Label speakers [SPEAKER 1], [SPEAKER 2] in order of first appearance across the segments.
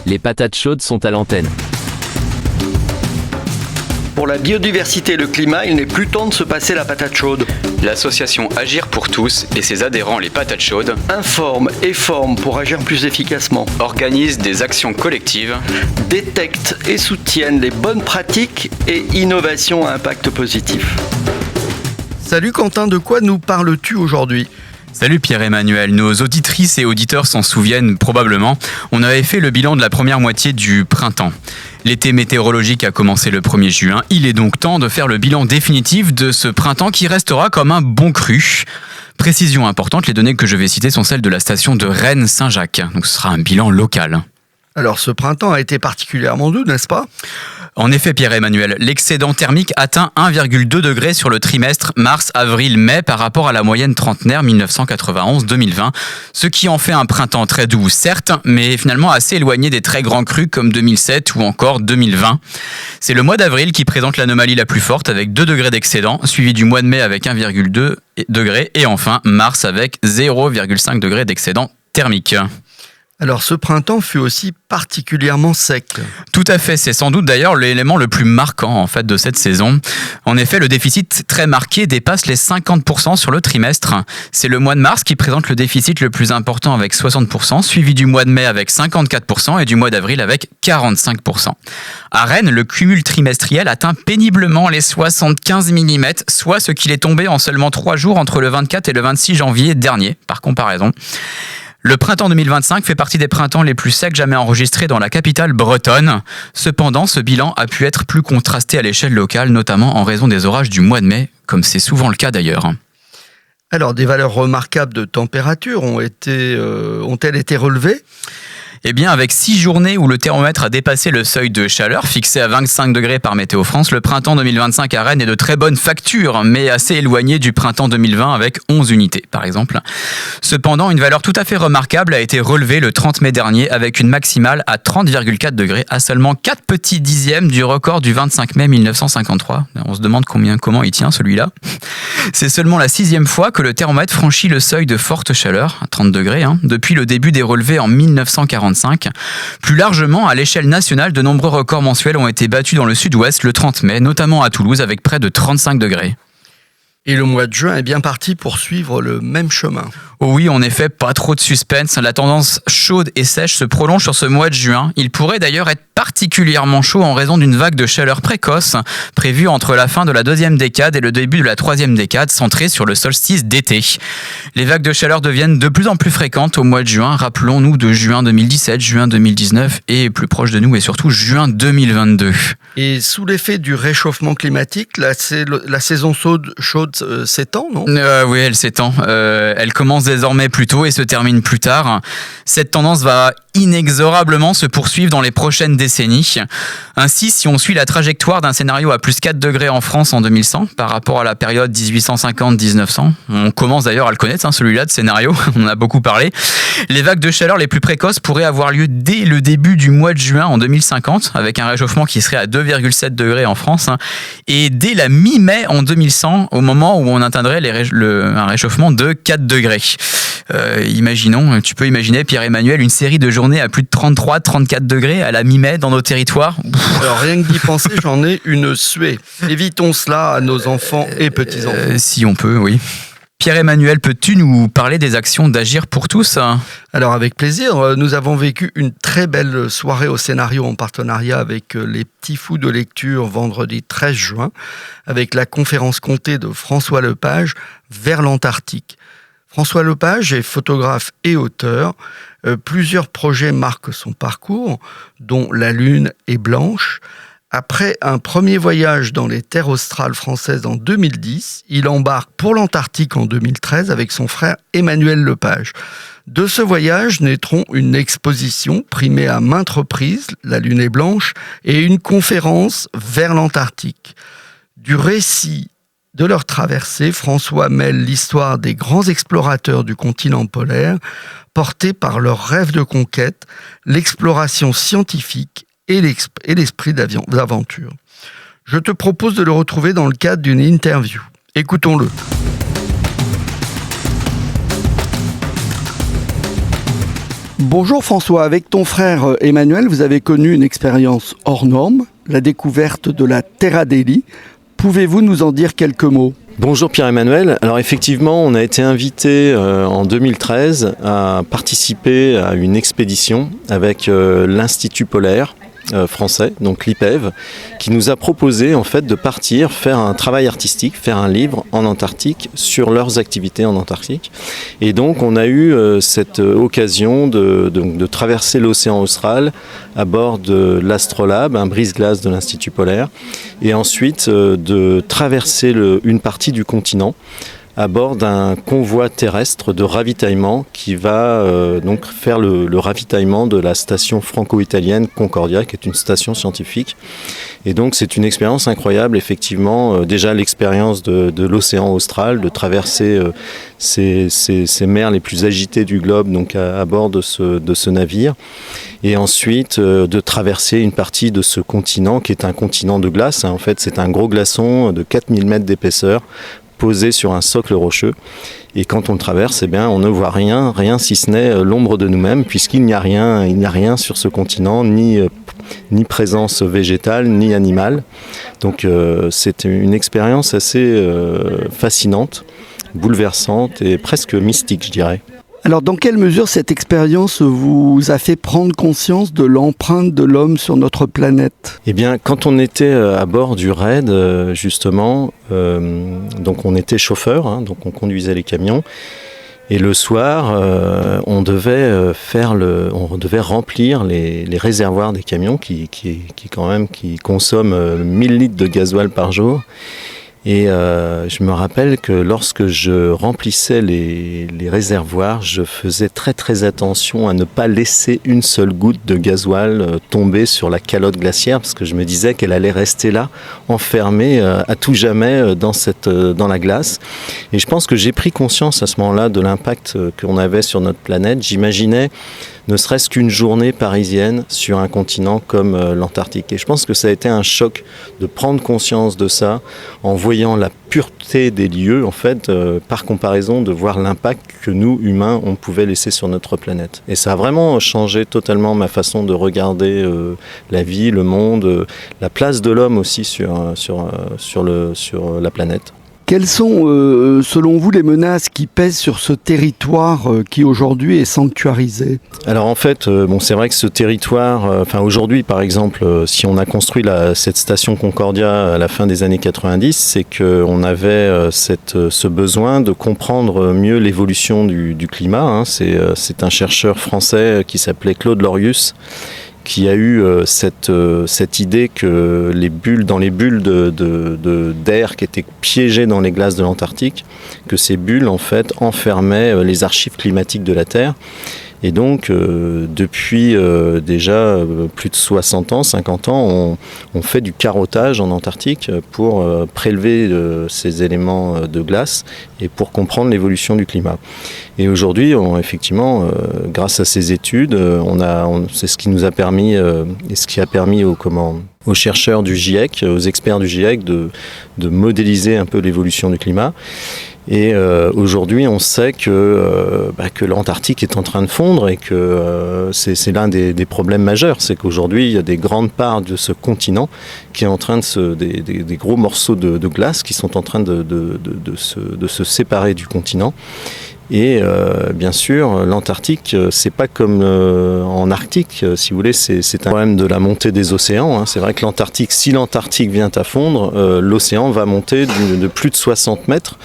[SPEAKER 1] Les patates chaudes sont à l'antenne.
[SPEAKER 2] Pour la biodiversité et le climat, il n'est plus temps de se passer la patate chaude.
[SPEAKER 3] L'association Agir pour tous et ses adhérents les patates chaudes
[SPEAKER 2] Informe et forme pour agir plus efficacement.
[SPEAKER 3] organisent des actions collectives
[SPEAKER 2] Détecte et soutiennent les bonnes pratiques et innovations à impact positif. Salut Quentin, de quoi nous parles-tu aujourd'hui ?
[SPEAKER 3] Salut Pierre-Emmanuel, nos auditrices et auditeurs s'en souviennent probablement, on avait fait le bilan de la première moitié du printemps. L'été météorologique a commencé le 1er juin, il est donc temps de faire le bilan définitif de ce printemps qui restera comme un bon cru. Précision importante, les données que je vais citer sont celles de la station de Rennes-Saint-Jacques, donc ce sera un bilan local.
[SPEAKER 2] Alors ce printemps a été particulièrement doux, n'est-ce pas ?
[SPEAKER 3] En effet, Pierre-Emmanuel, l'excédent thermique atteint 1,2 degré sur le trimestre mars, avril, mai par rapport à la moyenne trentenaire 1991-2020, ce qui en fait un printemps très doux, certes, mais finalement assez éloigné des très grands crus comme 2007 ou encore 2020. C'est le mois d'avril qui présente l'anomalie la plus forte avec 2 degrés d'excédent, suivi du mois de mai avec 1,2 degré et enfin mars avec 0,5 degré d'excédent thermique.
[SPEAKER 2] Alors ce printemps fut aussi particulièrement sec.
[SPEAKER 3] Tout à fait, c'est sans doute d'ailleurs l'élément le plus marquant en fait de cette saison. En effet, le déficit très marqué dépasse les 50% sur le trimestre. C'est le mois de mars qui présente le déficit le plus important avec 60%, suivi du mois de mai avec 54% et du mois d'avril avec 45%. À Rennes, le cumul trimestriel atteint péniblement les 75 mm, soit ce qu'il est tombé en seulement 3 jours entre le 24 et le 26 janvier dernier, par comparaison. Le printemps 2025 fait partie des printemps les plus secs jamais enregistrés dans la capitale bretonne. Cependant, ce bilan a pu être plus contrasté à l'échelle locale, notamment en raison des orages du mois de mai, comme c'est souvent le cas d'ailleurs.
[SPEAKER 2] Alors des valeurs remarquables de température ont-elles été relevées ?
[SPEAKER 3] Eh bien, avec 6 journées où le thermomètre a dépassé le seuil de chaleur, fixé à 25 degrés par Météo France, le printemps 2025 à Rennes est de très bonne facture, mais assez éloigné du printemps 2020 avec 11 unités, par exemple. Cependant, une valeur tout à fait remarquable a été relevée le 30 mai dernier avec une maximale à 30,4 degrés, à seulement 4 petits dixièmes du record du 25 mai 1953. On se demande comment il tient celui-là. C'est seulement la 6e fois que le thermomètre franchit le seuil de forte chaleur, à 30 degrés, depuis le début des relevés en 1945. Plus largement, à l'échelle nationale, de nombreux records mensuels ont été battus dans le sud-ouest le 30 mai, notamment à Toulouse avec près de 35 degrés.
[SPEAKER 2] Et le mois de juin est bien parti pour suivre le même chemin.
[SPEAKER 3] Oh oui, en effet, pas trop de suspense. La tendance chaude et sèche se prolonge sur ce mois de juin. Il pourrait d'ailleurs être particulièrement chaud en raison d'une vague de chaleur précoce prévue entre la fin de la 2e décade et le début de la 3e décade, centrée sur le solstice d'été. Les vagues de chaleur deviennent de plus en plus fréquentes au mois de juin. Rappelons-nous de juin 2017, juin 2019 et plus proche de nous et surtout juin 2022.
[SPEAKER 2] Et sous l'effet du réchauffement climatique, la saison chaude s'étend, non ?
[SPEAKER 3] Oui, elle s'étend. Elle commence désormais plus tôt et se termine plus tard. Cette tendance va inexorablement se poursuivre dans les prochaines décennies. Ainsi, si on suit la trajectoire d'un scénario à plus 4 degrés en France en 2100 par rapport à la période 1850-1900, on commence d'ailleurs à le connaître, celui-là de scénario, on en a beaucoup parlé, les vagues de chaleur les plus précoces pourraient avoir lieu dès le début du mois de juin en 2050, avec un réchauffement qui serait à 2,7 degrés en France, et dès la mi-mai en 2100, au moment où on atteindrait un réchauffement de 4 degrés. Imaginons, tu peux imaginer, Pierre-Emmanuel, une série de journées à plus de 33-34 degrés à la mi-mai dans nos territoires.
[SPEAKER 2] Alors rien que d'y penser, j'en ai une suée. Évitons cela à nos enfants et petits-enfants.
[SPEAKER 3] Si on peut, oui. Pierre-Emmanuel, peux-tu nous parler des actions d'Agir pour tous ?
[SPEAKER 2] Alors avec plaisir, nous avons vécu une très belle soirée au scénario en partenariat avec les Petits Fous de lecture vendredi 13 juin, avec la conférence comptée de François Lepage vers l'Antarctique. François Lepage est photographe et auteur. Plusieurs projets marquent son parcours, dont La Lune est blanche. Après un premier voyage dans les terres australes françaises en 2010, il embarque pour l'Antarctique en 2013 avec son frère Emmanuel Lepage. De ce voyage naîtront une exposition primée à maintes reprises, La Lune est blanche, et une conférence vers l'Antarctique. Du récit de leur traversée, François mêle l'histoire des grands explorateurs du continent polaire, portés par leur rêve de conquête, l'exploration scientifique et l'esprit d'aventure. Je te propose de le retrouver dans le cadre d'une interview. Écoutons-le. Bonjour François, avec ton frère Emmanuel, vous avez connu une expérience hors norme, la découverte de la Terra Deli. Pouvez-vous nous en dire quelques mots ?
[SPEAKER 4] Bonjour Pierre-Emmanuel. Alors effectivement, on a été invité en 2013 à participer à une expédition avec l'Institut polaire français, donc l'IPEV, qui nous a proposé en fait de partir faire un travail artistique, faire un livre en Antarctique sur leurs activités en Antarctique. Et donc on a eu cette occasion de traverser l'océan austral à bord de l'Astrolabe, un brise-glace de l'Institut polaire, et ensuite de traverser une partie du continent à bord d'un convoi terrestre de ravitaillement qui va donc faire le ravitaillement de la station franco-italienne Concordia, qui est une station scientifique. Et donc c'est une expérience incroyable, effectivement, déjà l'expérience de l'océan austral, de traverser ces mers les plus agitées du globe donc à bord de ce navire, et ensuite de traverser une partie de ce continent qui est un continent de glace. En fait, c'est un gros glaçon de 4000 mètres d'épaisseur, posé sur un socle rocheux. Et quand on le traverse, eh bien, on ne voit rien si ce n'est l'ombre de nous-mêmes, puisqu'il n'y a rien sur ce continent, ni présence végétale, ni animale. Donc c'est une expérience assez fascinante, bouleversante et presque mystique, je dirais.
[SPEAKER 2] Alors, dans quelle mesure cette expérience vous a fait prendre conscience de l'empreinte de l'homme sur notre planète ?
[SPEAKER 4] Eh bien, quand on était à bord du raid, justement, donc on était chauffeur, donc on conduisait les camions, et le soir, on devait remplir les réservoirs des camions qui consomment 1000 litres de gasoil par jour. Et je me rappelle que lorsque je remplissais les réservoirs, je faisais très très attention à ne pas laisser une seule goutte de gasoil tomber sur la calotte glaciaire, parce que je me disais qu'elle allait rester là, enfermée à tout jamais dans la glace. Et je pense que j'ai pris conscience à ce moment-là de l'impact qu'on avait sur notre planète. J'imaginais ne serait-ce qu'une journée parisienne sur un continent comme l'Antarctique. Et je pense que ça a été un choc de prendre conscience de ça en voyant la pureté des lieux, en fait, par comparaison, de voir l'impact que nous, humains, on pouvait laisser sur notre planète. Et ça a vraiment changé totalement ma façon de regarder la vie, le monde, la place de l'homme aussi sur la planète.
[SPEAKER 2] Quelles sont, selon vous, les menaces qui pèsent sur ce territoire qui aujourd'hui est sanctuarisé ?
[SPEAKER 4] Alors en fait, c'est vrai que ce territoire, aujourd'hui par exemple, si on a construit cette station Concordia à la fin des années 90, c'est qu'on avait ce besoin de comprendre mieux l'évolution du climat. C'est un chercheur français qui s'appelait Claude Lorius, qui a eu cette idée que dans les bulles d'air qui étaient piégées dans les glaces de l'Antarctique, que ces bulles en fait enfermaient les archives climatiques de la Terre. Et donc, depuis déjà plus de 60 ans, 50 ans, on fait du carottage en Antarctique pour prélever ces éléments de glace et pour comprendre l'évolution du climat. Et aujourd'hui, effectivement, grâce à ces études, c'est ce qui nous a permis et ce qui a permis aux chercheurs du GIEC, aux experts du GIEC de modéliser un peu l'évolution du climat. Et aujourd'hui, on sait que l'Antarctique est en train de fondre et que c'est l'un des problèmes majeurs. C'est qu'aujourd'hui, il y a des grandes parts de ce continent qui est en train des gros morceaux de glace qui sont en train de se séparer du continent. Et bien sûr, l'Antarctique, c'est pas comme en Arctique, si vous voulez, c'est un problème de la montée des océans. C'est vrai que si l'Antarctique vient à fondre, l'océan va monter de plus de 60 mètres,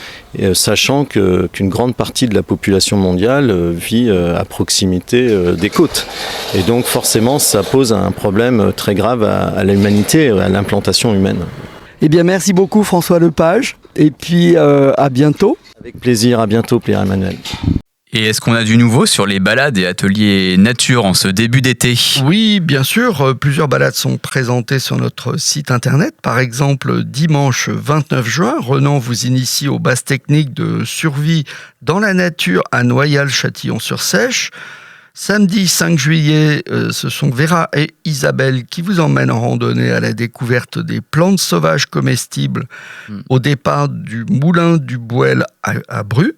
[SPEAKER 4] sachant qu'une grande partie de la population mondiale vit à proximité des côtes. Et donc forcément, ça pose un problème très grave à l'humanité, à l'implantation humaine.
[SPEAKER 2] Eh bien, merci beaucoup François Lepage, et puis à bientôt.
[SPEAKER 4] Avec plaisir, à bientôt Pierre-Emmanuel.
[SPEAKER 3] Et est-ce qu'on a du nouveau sur les balades et ateliers nature en ce début d'été ?
[SPEAKER 2] Oui, bien sûr. Plusieurs balades sont présentées sur notre site internet. Par exemple, dimanche 29 juin, Renan vous initie aux bases techniques de survie dans la nature à Noyal-Châtillon-sur-Seiche. Samedi 5 juillet, ce sont Vera et Isabelle qui vous emmènent en randonnée à la découverte des plantes sauvages comestibles au départ du moulin du Bouel à Bru.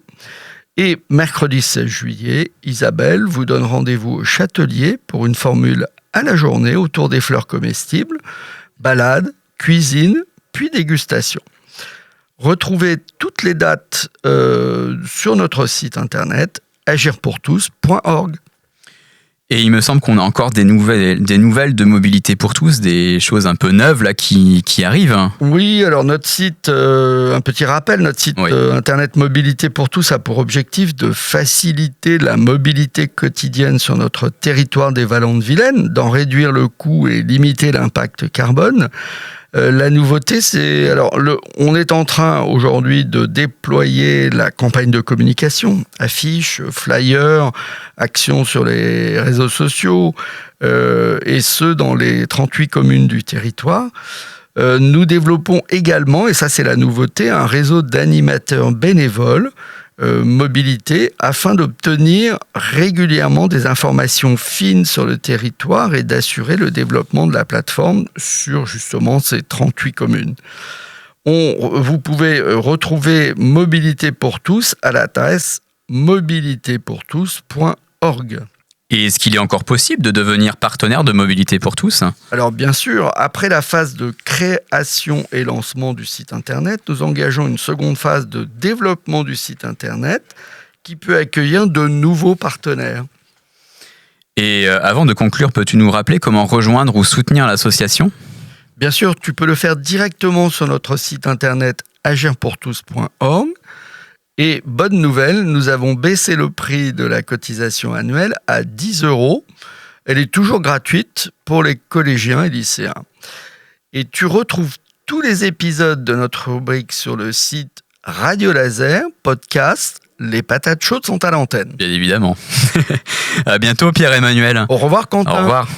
[SPEAKER 2] Et mercredi 16 juillet, Isabelle vous donne rendez-vous au Châtelier pour une formule à la journée autour des fleurs comestibles, balade, cuisine, puis dégustation. Retrouvez toutes les dates sur notre site internet agirpourtous.org.
[SPEAKER 3] Et il me semble qu'on a encore des nouvelles de mobilité pour tous, des choses un peu neuves là qui arrivent.
[SPEAKER 2] Oui, alors notre site, un petit rappel, notre site internet Mobilité pour tous a pour objectif de faciliter la mobilité quotidienne sur notre territoire des Vallons de Vilaine, d'en réduire le coût et limiter l'impact carbone. La nouveauté, c'est... Alors, on est en train aujourd'hui de déployer la campagne de communication, affiches, flyers, actions sur les réseaux sociaux, et ce, dans les 38 communes du territoire. Nous développons également, et ça c'est la nouveauté, un réseau d'animateurs bénévoles mobilité afin d'obtenir régulièrement des informations fines sur le territoire et d'assurer le développement de la plateforme sur justement ces 38 communes. Vous pouvez retrouver Mobilité pour tous à l'adresse mobilitépourtous.org.
[SPEAKER 3] Et est-ce qu'il est encore possible de devenir partenaire de Mobilité pour tous ?
[SPEAKER 2] Alors bien sûr, après la phase de création et lancement du site internet, nous engageons une seconde phase de développement du site internet qui peut accueillir de nouveaux partenaires.
[SPEAKER 3] Et avant de conclure, peux-tu nous rappeler comment rejoindre ou soutenir l'association ?
[SPEAKER 2] Bien sûr, tu peux le faire directement sur notre site internet agirpourtous.org. Et bonne nouvelle, nous avons baissé le prix de la cotisation annuelle à 10 €. Elle est toujours gratuite pour les collégiens et lycéens. Et tu retrouves tous les épisodes de notre rubrique sur le site Radio Laser, podcast, les patates chaudes sont à l'antenne.
[SPEAKER 3] Bien évidemment. À bientôt Pierre-Emmanuel.
[SPEAKER 2] Au revoir Quentin.
[SPEAKER 3] Au revoir.